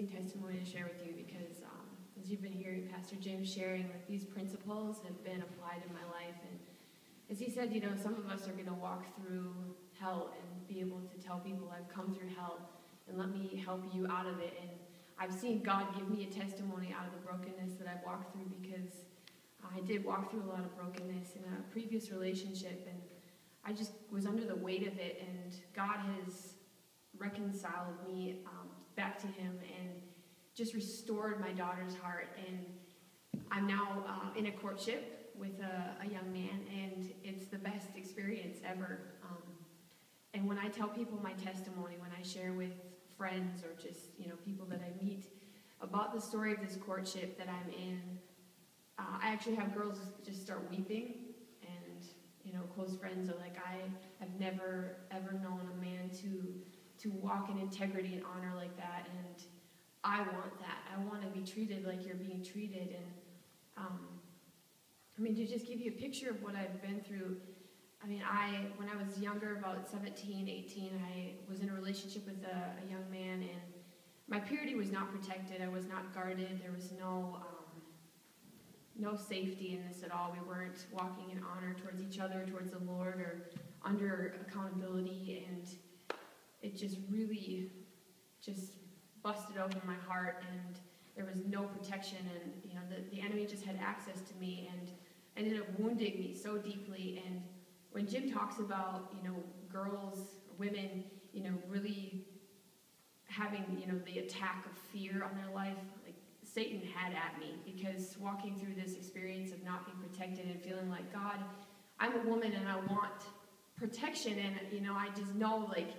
amazing testimony to share with you because as you've been hearing Pastor Jim sharing, like these principles have been applied in my life. And as he said, some of us are going to walk through hell and be able to tell people I've come through hell and let me help you out of it. And I've seen God give me a testimony out of the brokenness that I've walked through because I did walk through a lot of brokenness in a previous relationship, and I just was under the weight of it, and God has reconciled me back to him and just restored my daughter's heart. And I'm now in a courtship with a young man, and it's the best experience ever. And when I tell people my testimony, when I share with friends or just people that I meet about the story of this courtship that I'm in, I actually have girls just start weeping, and close friends are like, I have never ever known a man to walk in integrity and honor like that, and I want that. I want to be treated like you're being treated. And to just give you a picture of what I've been through, when I was younger, about 17, 18, I was in a relationship with a young man, and my purity was not protected. I was not guarded. There was no safety in this at all. We weren't walking in honor towards each other, towards the Lord, or under accountability, and it just really just busted open my heart, and there was no protection, and the enemy just had access to me and ended up wounding me so deeply. And when Jim talks about girls, women, really having the attack of fear on their life, like Satan had at me, because walking through this experience of not being protected and feeling like, God, I'm a woman and I want protection, and I just know, like,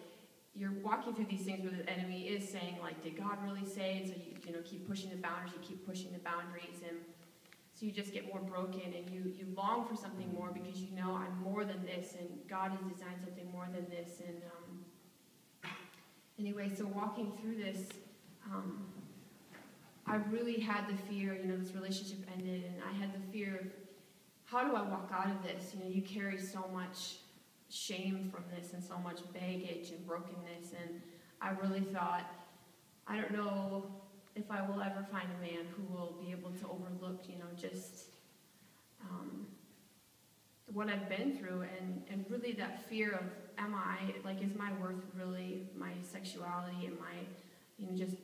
you're walking through these things where the enemy is saying, like, did God really say? And so you keep pushing the boundaries, and so you just get more broken, and you long for something more because I'm more than this, and God has designed something more than this. And anyway, so walking through this, I really had the fear. This relationship ended, and I had the fear of, how do I walk out of this? You carry so much shame from this and so much baggage and brokenness, and I really thought, I don't know if I will ever find a man who will be able to overlook just what I've been through, and really that fear of, is my worth really my sexuality and my just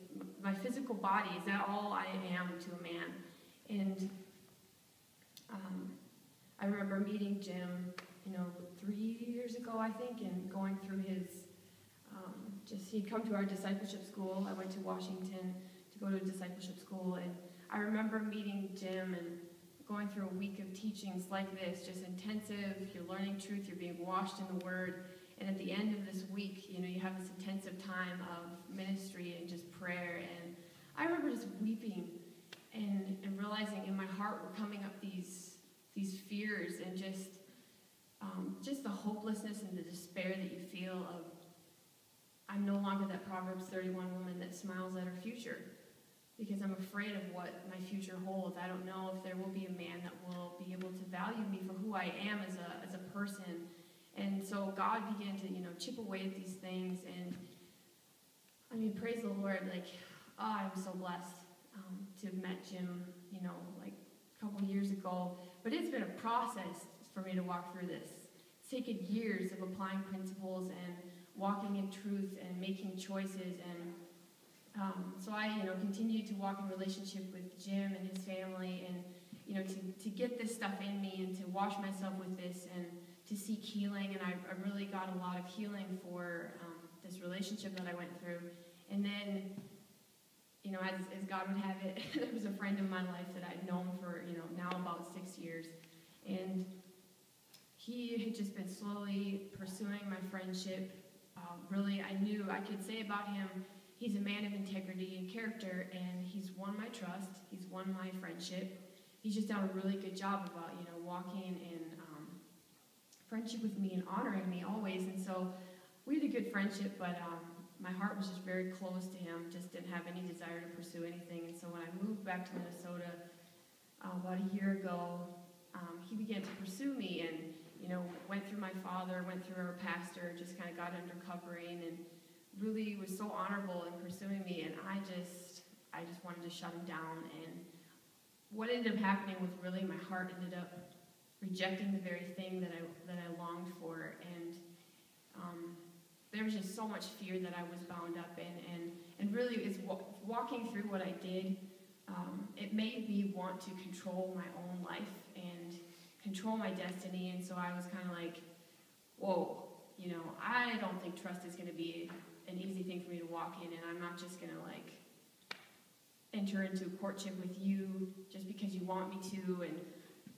my physical body? Is that all I am to a man? And I remember meeting Jim 3 years ago, I think, and going through his, he'd come to our discipleship school. I went to Washington to go to a discipleship school, and I remember meeting Jim and going through a week of teachings like this, just intensive. You're learning truth, you're being washed in the Word, and at the end of this week, you have this intensive time of ministry and just prayer, and I remember just weeping and realizing in my heart were coming up these fears and just the hopelessness and the despair that you feel of, I'm no longer that Proverbs 31 woman that smiles at her future, because I'm afraid of what my future holds. I don't know if there will be a man that will be able to value me for who I am as a person. And so God began to, chip away at these things. And praise the Lord, I'm so blessed to have met Jim, a couple years ago. But it's been a process for me to walk through this. It's taken years of applying principles and walking in truth and making choices. And so I, continue to walk in relationship with Jim and his family, and, to get this stuff in me and to wash myself with this and to seek healing. And I really got a lot of healing for this relationship that I went through. And then, as God would have it, there was a friend in my life that I'd known for, now about 6 years. And he had just been slowly pursuing my friendship. Really, I knew I could say about him, he's a man of integrity and character, and he's won my trust. He's won my friendship. He's just done a really good job about, walking in friendship with me and honoring me always. And so we had a good friendship, but my heart was just very close to him, just didn't have any desire to pursue anything. And so when I moved back to Minnesota about a year ago, he began to pursue me and, went through my father, went through our pastor, just kind of got under covering and really was so honorable in pursuing me. And I just I just wanted to shut him down. And what ended up happening was really my heart ended up rejecting the very thing that I longed for. And there was just so much fear that I was bound up in. And really, it's walking through what I did, it made me want to control my own life and control my destiny. And so I was kind of like, whoa, I don't think trust is going to be an easy thing for me to walk in, and I'm not just going to enter into a courtship with you just because you want me to. And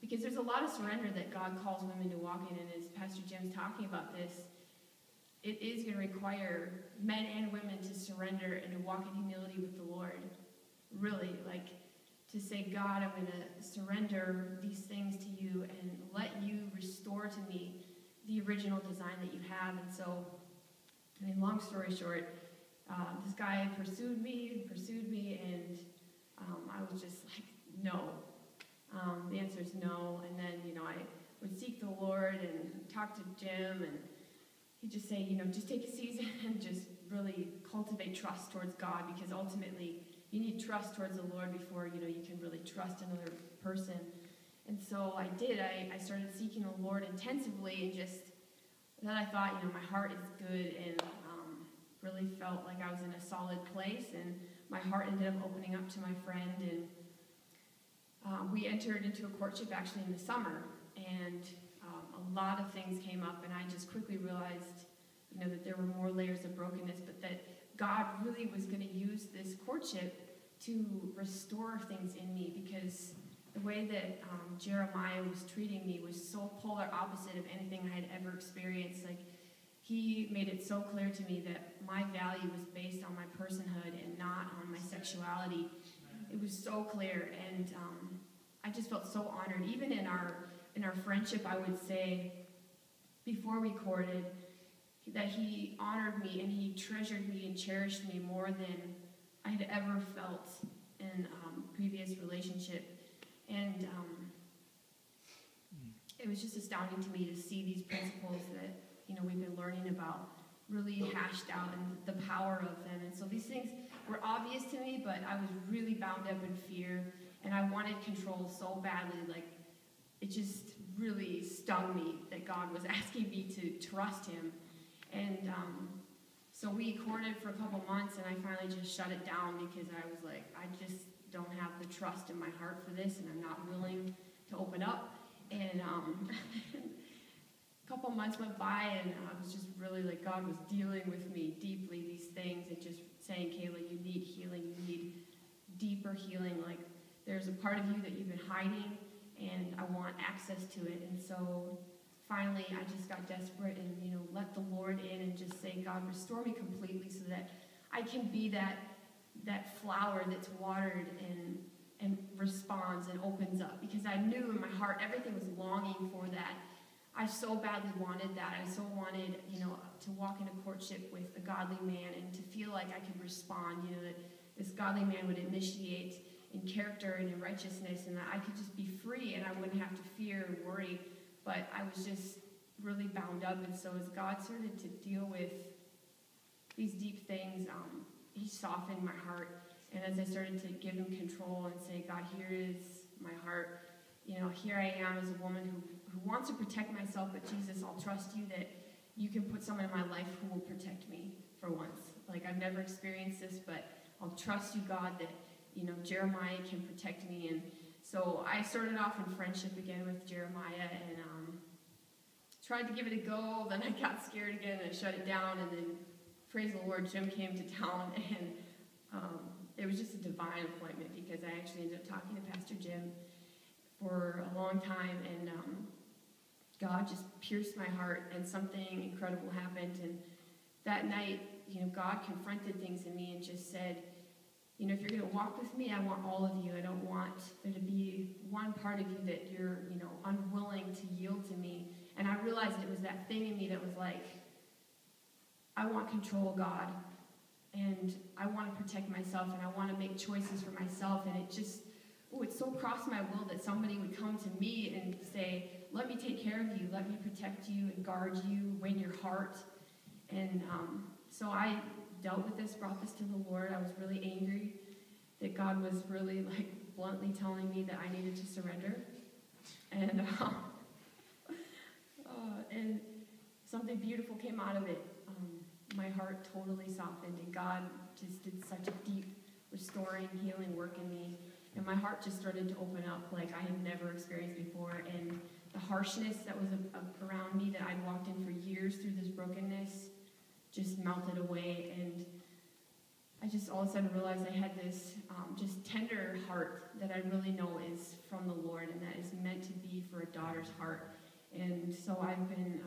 because there's a lot of surrender that God calls women to walk in, and as Pastor Jim's talking about this, it is going to require men and women to surrender and to walk in humility with the Lord. Really, to say, God, I'm going to surrender these things to you and let you restore to me the original design that you have. And so, long story short, this guy pursued me, and I was just like, no. The answer is no. And then, I would seek the Lord and talk to Jim, and he'd just say, just take a season and just really cultivate trust towards God, because ultimately you need trust towards the Lord before, you can really trust another person. And so I did. I started seeking the Lord intensively, and just then I thought, my heart is good, and really felt like I was in a solid place, and my heart ended up opening up to my friend, and we entered into a courtship actually in the summer, and a lot of things came up, and I just quickly realized, that there were more layers of brokenness, but that God really was going to use this courtship to restore things in me, because the way that Jeremiah was treating me was so polar opposite of anything I had ever experienced. He made it so clear to me that my value was based on my personhood and not on my sexuality. It was so clear, and I just felt so honored. Even in our friendship, I would say, before we courted, that he honored me and he treasured me and cherished me more than I had ever felt in previous relationship. And it was just astounding to me to see these principles that we've been learning about really hashed out, and the power of them. And so these things were obvious to me, but I was really bound up in fear, and I wanted control so badly. It just really stung me that God was asking me to trust him. And so we courted for a couple months, and I finally just shut it down, because I was like, I just don't have the trust in my heart for this, and I'm not willing to open up. And a couple months went by, and I was just really God was dealing with me deeply, these things, and just saying, Kayla, you need healing, you need deeper healing. There's a part of you that you've been hiding, and I want access to it. And so finally, I just got desperate and, let the Lord in and just say, God, restore me completely so that I can be that flower that's watered and responds and opens up. Because I knew in my heart, everything was longing for that. I so badly wanted that. I so wanted, to walk in a courtship with a godly man and to feel like I could respond, that this godly man would initiate in character and in righteousness, and that I could just be free and I wouldn't have to fear and worry. But I was just really bound up. And so as God started to deal with these deep things, he softened my heart. And as I started to give him control and say, God, here is my heart. Here I am as a woman who wants to protect myself, but Jesus, I'll trust you that you can put someone in my life who will protect me for once. I've never experienced this, but I'll trust you, God, that, Jeremiah can protect me. And so I started off in friendship again with Jeremiah, and tried to give it a go. Then I got scared again and I shut it down. And then, praise the Lord, Jim came to town, and it was just a divine appointment, because I actually ended up talking to Pastor Jim for a long time, and God just pierced my heart, and something incredible happened. And that night, God confronted things in me and just said, if you're going to walk with me, I want all of you. I don't want there to be one part of you that you're, unwilling to yield to me. And I realized it was that thing in me that was like, I want control, God. And I want to protect myself, and I want to make choices for myself. And it so crossed my will that somebody would come to me and say, let me take care of you, let me protect you and guard you, win your heart. And so I dealt with this, brought this to the Lord. I was really angry that God was really like bluntly telling me that I needed to surrender. And something beautiful came out of it. My heart totally softened, and God just did such a deep, restoring, healing work in me. And my heart just started to open up like I had never experienced before. And the harshness that was around me that I'd walked in for years through this brokenness just melted away. And I just all of a sudden realized I had this just tender heart that I really know is from the Lord and that is meant to be for a daughter's heart. And so I've been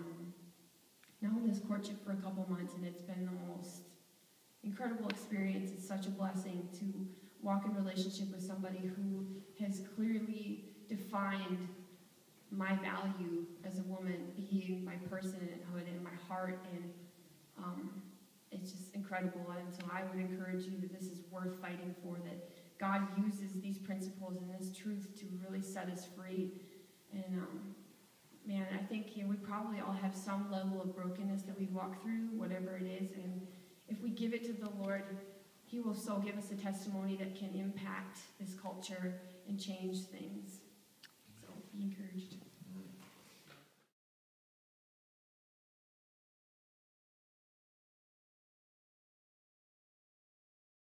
now in this courtship for a couple months, and it's been the most incredible experience. It's such a blessing to walk in relationship with somebody who has clearly defined my value as a woman, being my personhood and my heart, and it's just incredible. And so I would encourage you that this is worth fighting for, that God uses these principles and this truth to really set us free. And man, I think we probably all have some level of brokenness that we walk through, whatever it is, and if we give it to the Lord, He will so give us a testimony that can impact this culture and change things. So be encouraged.